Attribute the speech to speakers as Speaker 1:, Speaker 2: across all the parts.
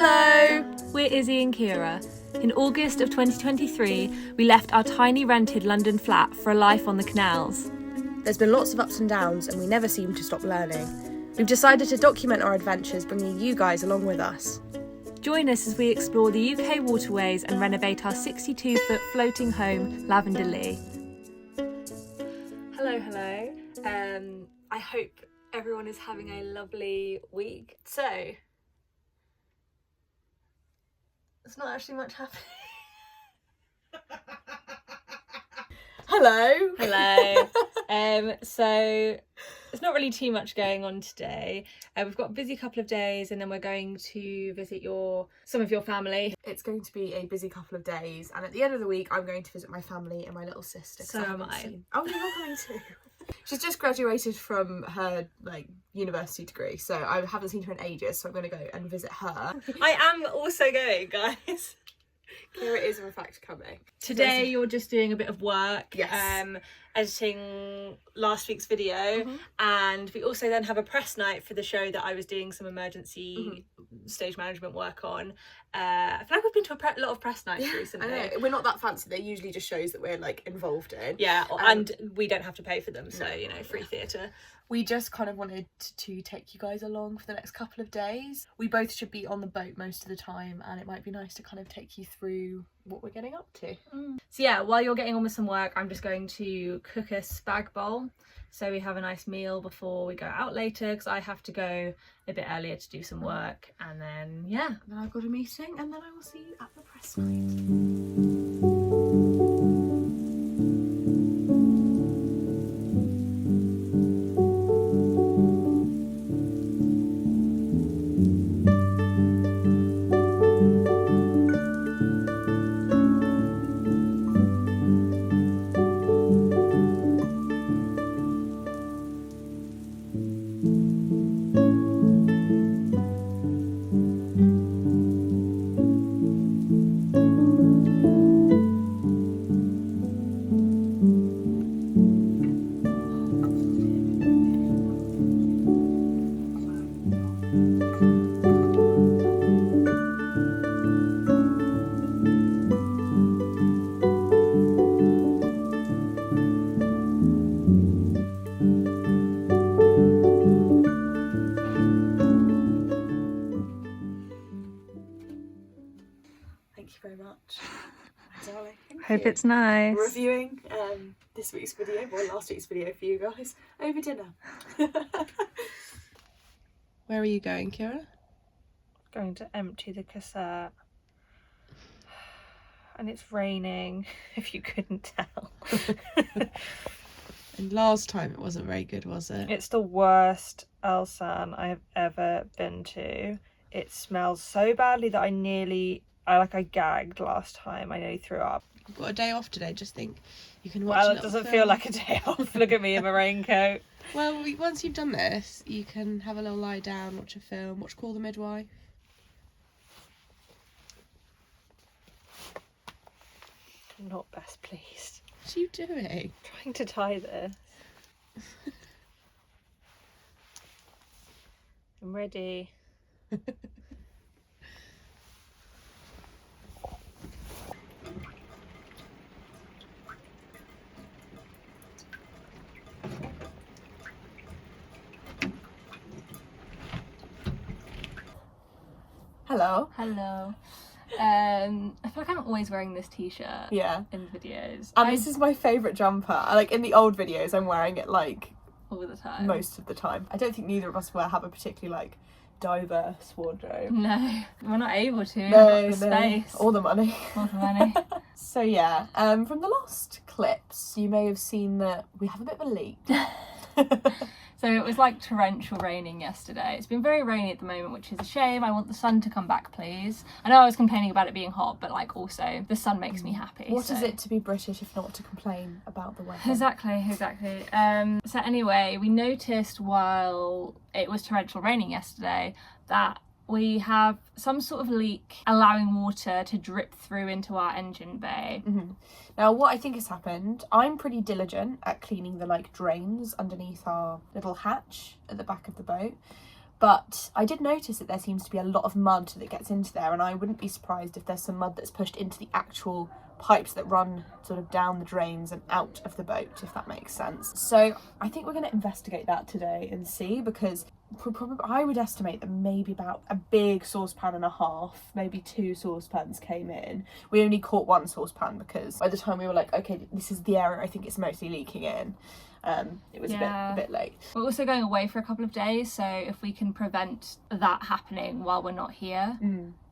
Speaker 1: Hello! We're Izzie and Ciara. In August of 2023, we left our tiny rented London flat for a life on the canals.
Speaker 2: There's been lots of ups and downs and we never seem to stop learning. We've decided to document our adventures, bringing you guys along with us.
Speaker 1: Join us as we explore the UK waterways and renovate our 62-foot floating home, Lavender Lee. Hello. I hope everyone is having a lovely week. So, there's not actually much happening.
Speaker 2: Hello.
Speaker 1: So there's not really too much going on today. We've got a busy couple of days and then we're going to visit some of your family.
Speaker 2: It's going to be a busy couple of days, and at the end of the week I'm going to visit my family and my little sister.
Speaker 1: So am I.
Speaker 2: Oh, you're not coming too? She's just graduated from her university degree, so I haven't seen her in ages, so I'm going to go and visit her.
Speaker 1: I am also going, guys.
Speaker 2: Ciara is in fact coming.
Speaker 1: Today you're just doing a bit of work.
Speaker 2: Yes.
Speaker 1: Editing last week's video, and we also then have a press night for the show that I was doing some emergency stage management work on. I feel like we've been to a lot of press nights recently.
Speaker 2: I know. We're not that fancy. They're usually just shows that we're involved in.
Speaker 1: Yeah, and we don't have to pay for them, so free theatre.
Speaker 2: We just kind of wanted to take you guys along for the next couple of days. We both should be on the boat most of the time, and it might be nice to kind of take you through what we're getting up to.
Speaker 1: So yeah, while you're getting on with some work, I'm just going to cook a spag bowl so we have a nice meal before we go out later, because I have to go a bit earlier to do some work, and then
Speaker 2: then I've got a meeting, and then I will see you at the press night. Darling,
Speaker 1: hope it's nice.
Speaker 2: We're reviewing this week's video, or last week's video for you guys, over dinner. Where are you going, Ciara?
Speaker 1: Going to empty the cassette. And it's raining, if you couldn't tell.
Speaker 2: And last time it wasn't very good, was it?
Speaker 1: It's the worst Elsan I have ever been to. It smells so badly that I gagged last time. I nearly threw up.
Speaker 2: I've got a day off today, just think you can watch.
Speaker 1: Well, it doesn't feel like a day off. Look at me in my raincoat.
Speaker 2: Well, once you've done this, you can have a little lie down, watch a film, watch Call the Midwife.
Speaker 1: I'm not best pleased.
Speaker 2: What are you doing?
Speaker 1: Trying to tie this. I'm ready.
Speaker 2: Hello.
Speaker 1: I feel like I'm always wearing this t-shirt in videos.
Speaker 2: And this is my favourite jumper. In the old videos I'm wearing it
Speaker 1: all the time.
Speaker 2: Most of the time. I don't think neither of us have a particularly diverse wardrobe.
Speaker 1: No, we're not able to.
Speaker 2: No,
Speaker 1: the space.
Speaker 2: Or the money. So
Speaker 1: yeah,
Speaker 2: from the last clips you may have seen that we have a bit of a leak.
Speaker 1: So it was torrential raining yesterday. It's been very rainy at the moment, which is a shame. I want the sun to come back, please. I know I was complaining about it being hot, but also the sun makes me happy.
Speaker 2: What is it to be British if not to complain about the weather?
Speaker 1: Exactly. So anyway, we noticed while it was torrential raining yesterday that we have some sort of leak allowing water to drip through into our engine bay.
Speaker 2: Now, what I think has happened, I'm pretty diligent at cleaning the drains underneath our little hatch at the back of the boat. But I did notice that there seems to be a lot of mud that gets into there, and I wouldn't be surprised if there's some mud that's pushed into the actual pipes that run sort of down the drains and out of the boat, if that makes sense. So I think we're going to investigate that today and see, because probably I would estimate that maybe about a big saucepan and a half, maybe 2 saucepans came in. We only caught 1 saucepan because by the time we were like, okay, this is the area I think it's mostly leaking in, it was a bit late.
Speaker 1: We're also going away for a couple of days, so if we can prevent that happening while we're not here,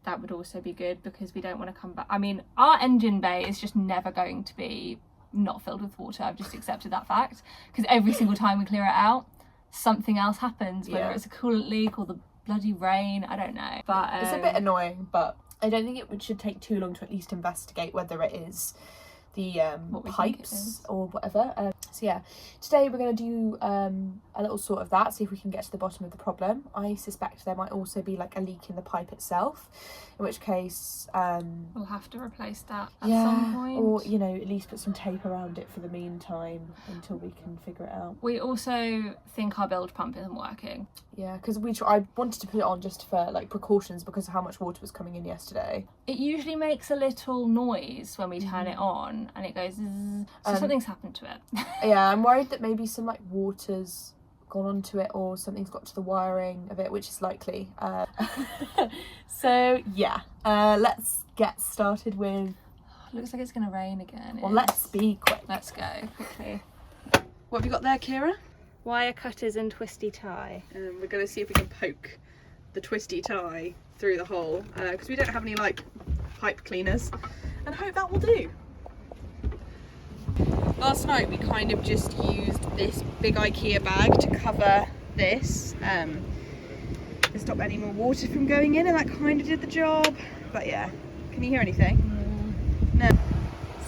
Speaker 1: that would also be good, because we don't want to come back. I mean, our engine bay is just never going to be not filled with water. I've just accepted that fact, because every single time we clear it out, something else happens, whether it's a coolant leak or the bloody rain, I don't know. But
Speaker 2: it's a bit annoying, but I don't think it should take too long to at least investigate whether it is the pipes or whatever. So yeah, today we're going to do a little sort of that, see if we can get to the bottom of the problem. I suspect there might also be like a leak in the pipe itself, in which case
Speaker 1: we'll have to replace that at some point,
Speaker 2: or you know, at least put some tape around it for the meantime until we can figure it out.
Speaker 1: We also think our bilge pump isn't working.
Speaker 2: Yeah, because I wanted to put it on just for like precautions because of how much water was coming in yesterday.
Speaker 1: It usually makes a little noise when we turn it on, and it goes zzz, so something's happened to it.
Speaker 2: Yeah, I'm worried that maybe some like water's gone onto it or something's got to the wiring of it, which is likely. So yeah, let's get started with...
Speaker 1: Looks like it's going to rain again.
Speaker 2: Well, let's be quick.
Speaker 1: Let's go quickly.
Speaker 2: What have you got there, Ciara?
Speaker 1: Wire cutters and twisty tie.
Speaker 2: We're going to see if we can poke the twisty tie through the hole, because we don't have any like pipe cleaners, and hope that will do. Last night we kind of just used this big IKEA bag to cover this to stop any more water from going in, and that kind of did the job. But yeah, can you hear anything? No.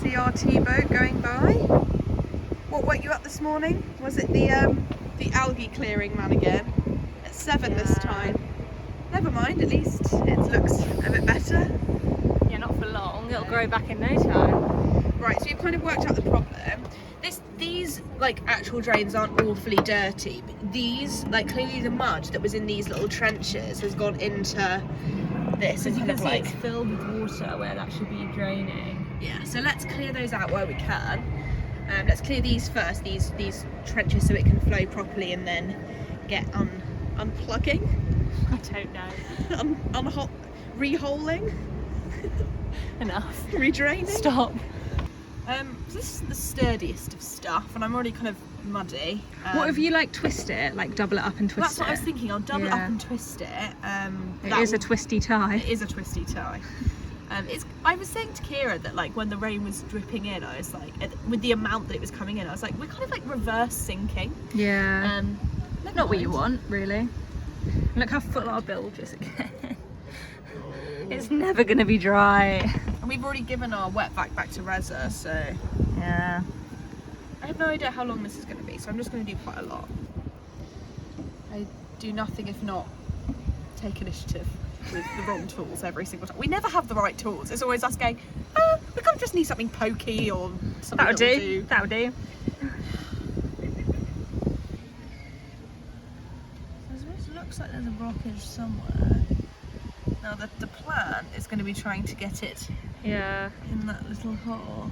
Speaker 2: CRT boat going by. What woke you up this morning? Was it the algae clearing man again? At 7 this time. Never mind, at least it looks a bit better.
Speaker 1: Yeah, not for long. It'll grow back in no time.
Speaker 2: Right, so you've kind of worked out the problem. These like actual drains aren't awfully dirty, but these, like, clearly the mud that was in these little trenches has gone into this.
Speaker 1: As you can see, it's filled with water where that should be draining.
Speaker 2: Yeah, so let's clear those out where we can. Let's clear these first, these trenches, so it can flow properly, and then get unplugging.
Speaker 1: I don't know.
Speaker 2: Reholing.
Speaker 1: Enough.
Speaker 2: Redraining.
Speaker 1: Stop.
Speaker 2: This is the sturdiest of stuff, and I'm already kind of muddy.
Speaker 1: What if you like twist it, like double it up and twist it?
Speaker 2: That's what I was thinking. I'll double it up and twist it.
Speaker 1: It is a twisty tie.
Speaker 2: It is a twisty tie. I was saying to Ciara that like when the rain was dripping in, I was like, with the amount that it was coming in, I was like, we're kind of like reverse sinking.
Speaker 1: Yeah. Not what you want, really. Look how full our bilge is again. It's never going to be dry.
Speaker 2: And we've already given our wet vac back to Reza, so...
Speaker 1: Yeah.
Speaker 2: I have no idea how long this is going to be, so I'm just going to do quite a lot. I do nothing if not take initiative with the wrong tools every single time. We never have the right tools. It's always us going, we kind of just need something pokey or something
Speaker 1: that'll do. That'll do.
Speaker 2: It looks like there's a blockage somewhere. Now the plan is going to be trying to get it in that little hole.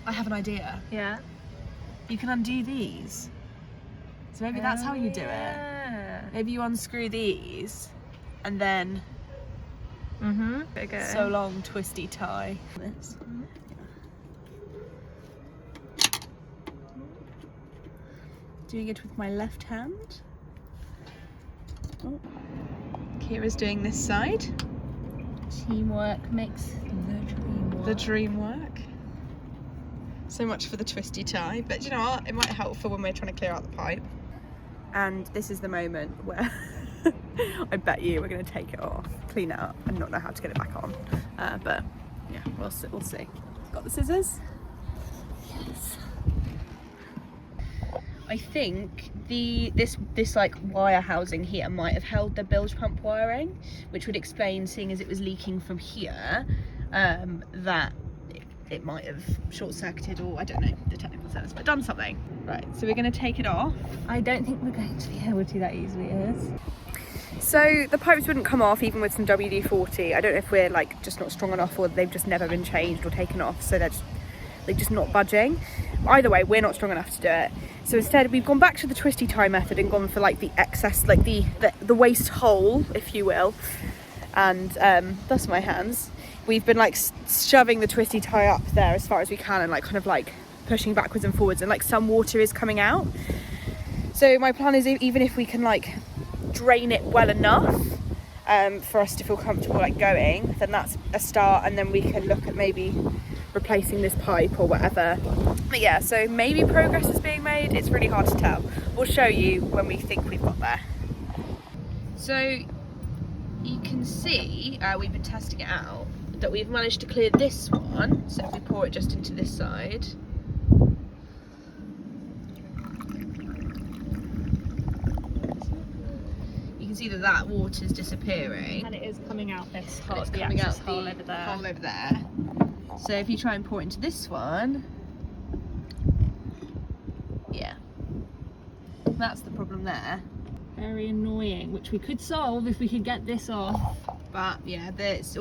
Speaker 2: I have an idea.
Speaker 1: Yeah.
Speaker 2: You can undo these. So maybe that's how you do it. Maybe you unscrew these and then so long twisty tie. This. Doing it with my left hand. Oh. Ciara's doing this side.
Speaker 1: Teamwork makes the dream work.
Speaker 2: The dream work. So much for the twisty tie, but you know what? It might help for when we're trying to clear out the pipe. And this is the moment where I bet you we're going to take it off, clean it up, and not know how to get it back on. But yeah, we'll see. Got the scissors?
Speaker 1: Yes.
Speaker 2: I think this like wire housing here might have held the bilge pump wiring, which would explain, seeing as it was leaking from here, that it might have short-circuited, or I don't know the technical terms, but done something. Right, so we're going to take it off.
Speaker 1: I don't think we're going to be able to that easily, is.
Speaker 2: So the pipes wouldn't come off even with some WD-40. I don't know if we're like just not strong enough or they've just never been changed or taken off, so they're just not budging. Either way, we're not strong enough to do it. So instead we've gone back to the twisty tie method and gone for like the excess, like the waste hole, if you will. And that's my hands. We've been like shoving the twisty tie up there as far as we can and like kind of like pushing backwards and forwards, and like some water is coming out. So my plan is, even if we can like drain it well enough for us to feel comfortable like going, then that's a start, and then we can look at maybe replacing this pipe or whatever. But yeah, so maybe progress is being made. It's really hard to tell. We'll show you when we think we've got there. So you can see we've been testing it out, that we've managed to clear this one. So if we pour it just into this side, you can see that water's disappearing,
Speaker 1: And it is coming out this hole,
Speaker 2: it's
Speaker 1: the
Speaker 2: coming out
Speaker 1: access
Speaker 2: the
Speaker 1: hole over there.
Speaker 2: hole over there. So if you try and pour it into this one, yeah, that's the problem there.
Speaker 1: Very annoying, which we could solve if we could get this off.
Speaker 2: But yeah, it's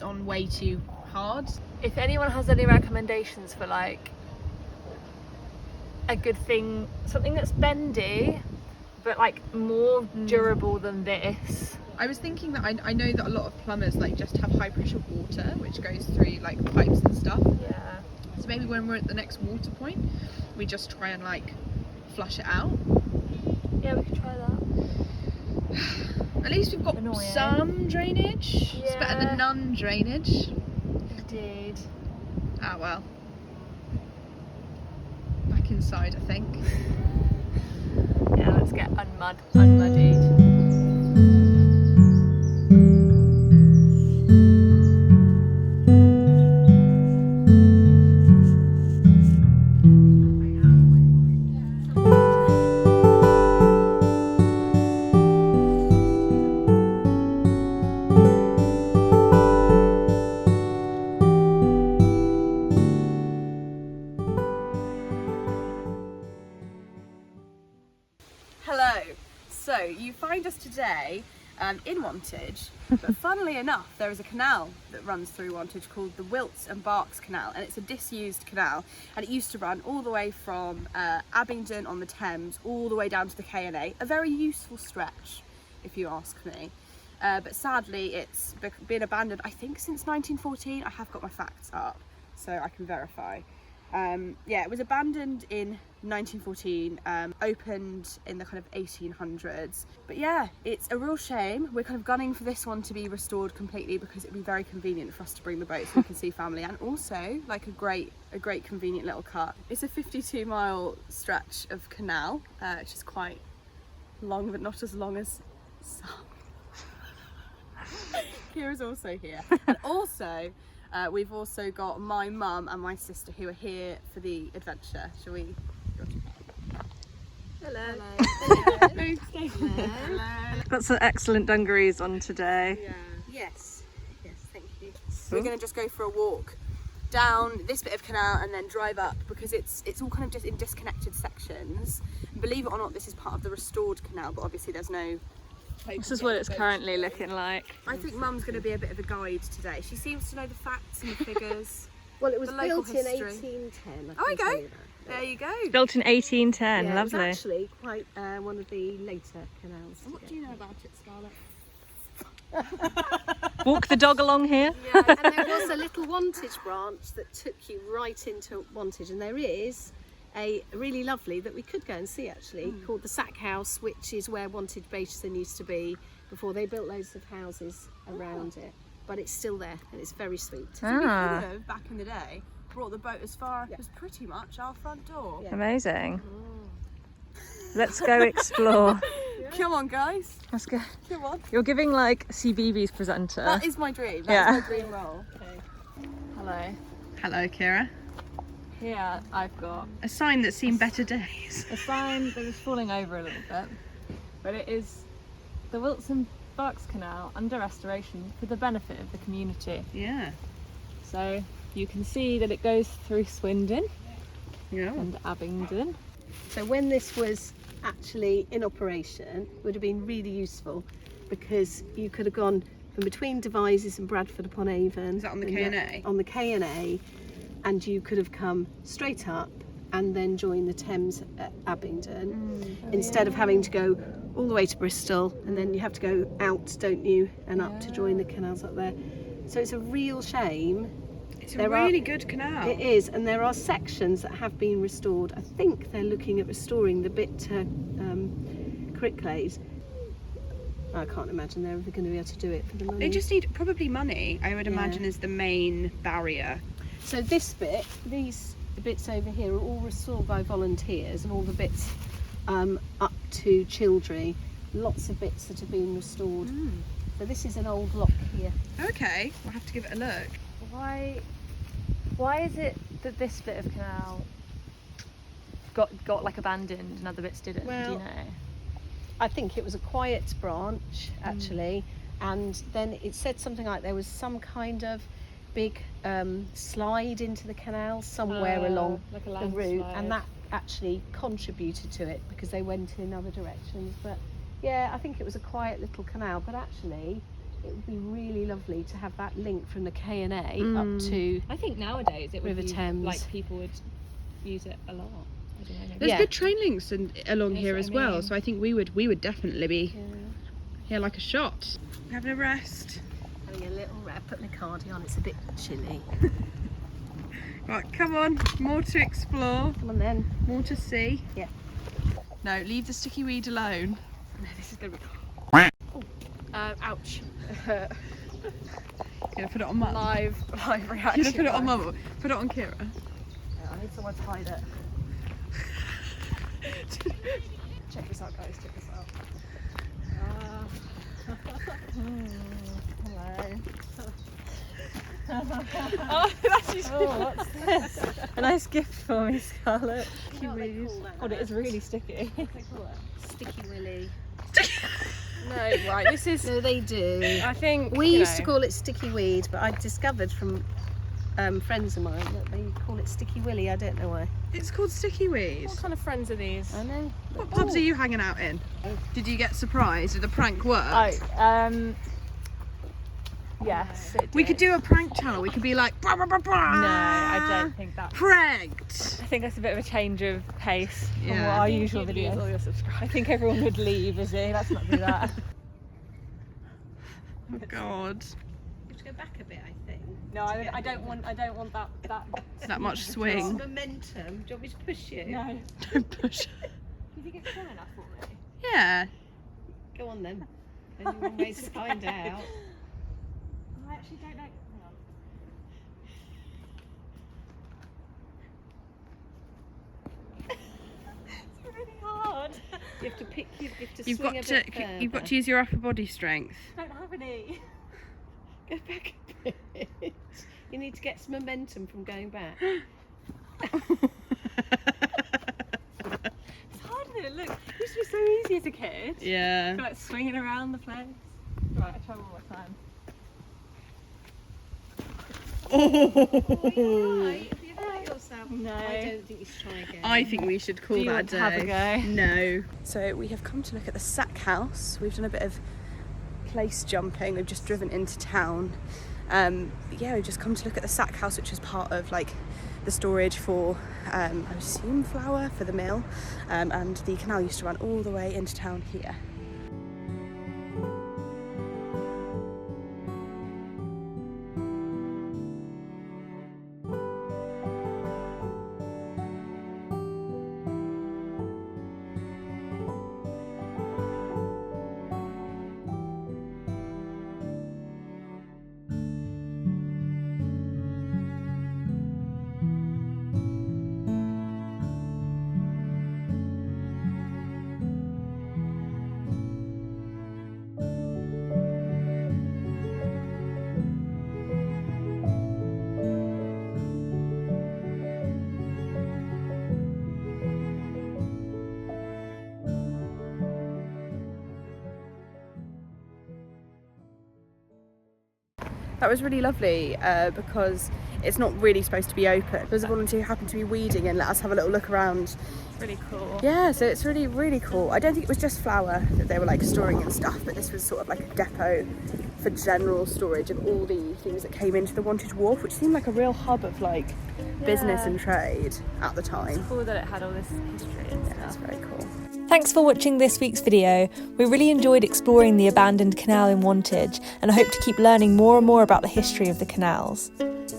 Speaker 2: on way too hard.
Speaker 1: If anyone has any recommendations for like a good thing, something that's bendy but like more durable than this.
Speaker 2: I was thinking that I know that a lot of plumbers like just have high pressure water which goes through like pipes and stuff.
Speaker 1: Yeah.
Speaker 2: So maybe when we're at the next water point, we just try and like flush it out.
Speaker 1: Yeah, we could try that.
Speaker 2: At least we've got some drainage.
Speaker 1: Yeah.
Speaker 2: It's better than none drainage.
Speaker 1: Indeed.
Speaker 2: Ah well. Back inside, I think.
Speaker 1: Yeah, let's get unmuddied.
Speaker 2: Hello. So you find us today in Wantage, but funnily enough, there is a canal that runs through Wantage called the Wilts and Berks canal, and it's a disused canal, and it used to run all the way from Abingdon on the Thames all the way down to the K&A, a very useful stretch if you ask me. But sadly it's been abandoned, I think since 1914. I have got my facts up so I can verify. Yeah, it was abandoned in 1914, opened in the kind of 1800s. But yeah, it's a real shame. We're kind of gunning for this one to be restored completely because it'd be very convenient for us to bring the boat so we can see family, and also like a great convenient little cut. It's a 52-mile stretch of canal, which is quite long, but not as long as some. Ciara's also here, and also we've also got my mum and my sister who are here for the adventure. Shall we? Hello. Hello. Hello.
Speaker 1: Got some excellent dungarees on today.
Speaker 2: Yeah. Yes, thank you. We're going to just go for a walk down this bit of canal and then drive up, because it's all kind of just in disconnected sections. Believe it or not, this is part of the restored canal, but obviously there's no.
Speaker 1: This is what it's currently looking like.
Speaker 2: I think Mum's going to be a bit of a guide today. She seems to know the facts and the figures.
Speaker 3: Well, it was
Speaker 2: The local
Speaker 3: built in
Speaker 2: history.
Speaker 3: 1810.
Speaker 2: Oh,
Speaker 3: I
Speaker 2: we
Speaker 3: can
Speaker 2: go.
Speaker 3: tell you that.
Speaker 2: There you go.
Speaker 1: Built in 1810,
Speaker 3: Yeah,
Speaker 1: lovely.
Speaker 3: It was actually quite one of the later canals.
Speaker 2: What do you know about it, Scarlett?
Speaker 1: Walk the dog along here.
Speaker 3: Yeah, and there was a little Wantage branch that took you right into Wantage, and there is a really lovely that we could go and see actually, called the Sack House, which is where Wantage Basin used to be before they built loads of houses around it. But it's still there, and it's very sweet.
Speaker 2: So we could have, back in the day, brought the boat as far as pretty much our front door.
Speaker 3: Yeah.
Speaker 1: Amazing. Let's go explore.
Speaker 2: Come on, guys.
Speaker 1: Let's go.
Speaker 2: Come on.
Speaker 1: You're giving like CBeebies presenter.
Speaker 2: That is my dream. That's
Speaker 1: Yeah.
Speaker 2: my dream role.
Speaker 1: Hello.
Speaker 2: Hello, Ciara.
Speaker 1: Here I've got
Speaker 2: A sign that's seen better days.
Speaker 1: a sign that is falling over a little bit, but it is the Wilts and Berks Canal under restoration for the benefit of the community.
Speaker 2: Yeah.
Speaker 1: So you can see that it goes through Swindon
Speaker 2: Yeah.
Speaker 1: and Abingdon.
Speaker 3: So when this was actually in operation, it would have been really useful because you could have gone from between Devizes and Bradford upon Avon.
Speaker 4: Is that on the K&A?
Speaker 3: On the K&A, and you could have come straight up and then join the Thames at Abingdon, instead of having to go all the way to Bristol, and then you have to go out, don't you, and up to join the canals up there. So it's a real shame.
Speaker 4: It's a really good canal.
Speaker 3: It is, and there are sections that have been restored. I think they're looking at restoring the bit to Cricklade. I can't imagine they're ever going to be able to do it for the money.
Speaker 4: They just need probably money, I would imagine, is the main barrier.
Speaker 3: So this bit, these bits over here are all restored by volunteers, and all the bits up to Childry, lots of bits that have been restored. So this is an old lock here.
Speaker 4: Okay, we'll have to give it a look.
Speaker 1: Why is it that this bit of canal got like abandoned and other bits didn't?
Speaker 3: Well,
Speaker 1: do you know?
Speaker 3: I think it was a quiet branch actually, and then it said something like there was some kind of big slide into the canal somewhere along
Speaker 1: like a
Speaker 3: the route,
Speaker 1: landslide.
Speaker 3: and that actually contributed to it because they went in other directions. But yeah, I think it was a quiet little canal, but actually it would be really lovely to have that link from the K&A up to
Speaker 1: I think nowadays it would
Speaker 3: River
Speaker 1: be
Speaker 3: Thames.
Speaker 1: like people would use it a lot. I don't know.
Speaker 4: There's
Speaker 3: Yeah.
Speaker 4: good train links along
Speaker 1: That's
Speaker 4: here
Speaker 1: what
Speaker 4: as
Speaker 1: I
Speaker 4: well,
Speaker 1: mean.
Speaker 4: so I think we would definitely be here like a shot. Having a rest.
Speaker 3: having a little wrap. Put my cardi on, it's a bit chilly.
Speaker 4: Right, come on, more to explore,
Speaker 3: Come on then.
Speaker 4: more to see.
Speaker 3: Yeah.
Speaker 4: No, leave the sticky weed alone.
Speaker 3: No, this is going to be...
Speaker 1: Ouch.
Speaker 4: Gonna put it on Mum.
Speaker 1: Live
Speaker 4: You're
Speaker 1: reaction.
Speaker 4: gonna put it on Mum. Or put it on Ciara.
Speaker 3: I need someone to hide it.
Speaker 1: Check this out, guys. Check this out.
Speaker 3: Oh, what's this?
Speaker 1: A nice gift for me, Scarlett.
Speaker 3: You know what they call that?
Speaker 1: God, it is really sticky.
Speaker 3: What do they call it? Sticky Willy.
Speaker 1: No, right. This is.
Speaker 3: No, they do.
Speaker 1: I think
Speaker 3: We
Speaker 1: you
Speaker 3: used to
Speaker 1: know,
Speaker 3: call it sticky weed, but I discovered from friends of mine that they call it sticky willy. I don't know why.
Speaker 4: It's called sticky weed.
Speaker 1: What kind of friends are these?
Speaker 3: I know.
Speaker 4: What pubs are you hanging out in? Did you get surprised? Did the prank work?
Speaker 1: Yes. It
Speaker 4: We could
Speaker 1: did.
Speaker 4: do a prank channel. We could be like, brah, brah, brah, brah.
Speaker 1: No, I don't think that.
Speaker 4: Pranked.
Speaker 1: I think that's a bit of a change of pace from
Speaker 4: Yeah.
Speaker 1: what our
Speaker 4: I
Speaker 1: usual videos. I think everyone would leave, Izzie. Let's not do that.
Speaker 4: Oh God.
Speaker 3: You have to go back a bit, I think.
Speaker 1: No, I don't want that.
Speaker 4: That much
Speaker 3: Some
Speaker 4: swing.
Speaker 3: momentum. Do you want me to push you?
Speaker 1: No.
Speaker 4: Don't push.
Speaker 1: Do you think it's strong enough for me?
Speaker 4: Yeah.
Speaker 3: Go on then. There's one way to find out.
Speaker 1: I actually don't know. Hang on. It's really hard.
Speaker 3: You have to pick. You have to
Speaker 4: You've
Speaker 3: swing
Speaker 4: got
Speaker 3: a bit
Speaker 4: to. You've got
Speaker 3: further.
Speaker 4: to use your upper body strength.
Speaker 1: I don't have any.
Speaker 3: Go back a bit. You need to get some momentum from going back.
Speaker 1: It's hard, isn't it? Look, it used to be so easy as a kid.
Speaker 4: Yeah.
Speaker 1: Like swinging around the place. Right, I'll try one more time.
Speaker 4: Oh.
Speaker 3: Right, have you hurt yourself?
Speaker 1: No.
Speaker 3: I don't think you should try again.
Speaker 4: I think we should call
Speaker 1: Do you
Speaker 4: that
Speaker 1: want
Speaker 4: day.
Speaker 1: to have a go?
Speaker 4: No. So we have come to look at the sack house. We've done a bit of place jumping. We've just driven into town. Yeah, we've just come to look at the sack house, which is part of like the storage for, I assume, flour for the mill. And the canal used to run all the way into town here. That was really lovely because it's not really supposed to be open. There was a volunteer who happened to be weeding and let us have a little look around.
Speaker 1: Really cool.
Speaker 4: Yeah, so it's really, really cool. I don't think it was just flour that they were like storing and stuff, but this was sort of like a depot for general storage of all the things that came into the Wantage Wharf, which seemed like a real hub of like business and trade at the time.
Speaker 1: It's cool that it had all this history and stuff.
Speaker 4: That's very cool.
Speaker 5: Thanks for watching this week's video. We really enjoyed exploring the abandoned canal in Wantage and I hope to keep learning more and more about the history of the canals.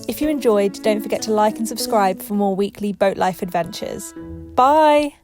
Speaker 5: If you enjoyed, don't forget to like and subscribe for more weekly boat life adventures. Bye!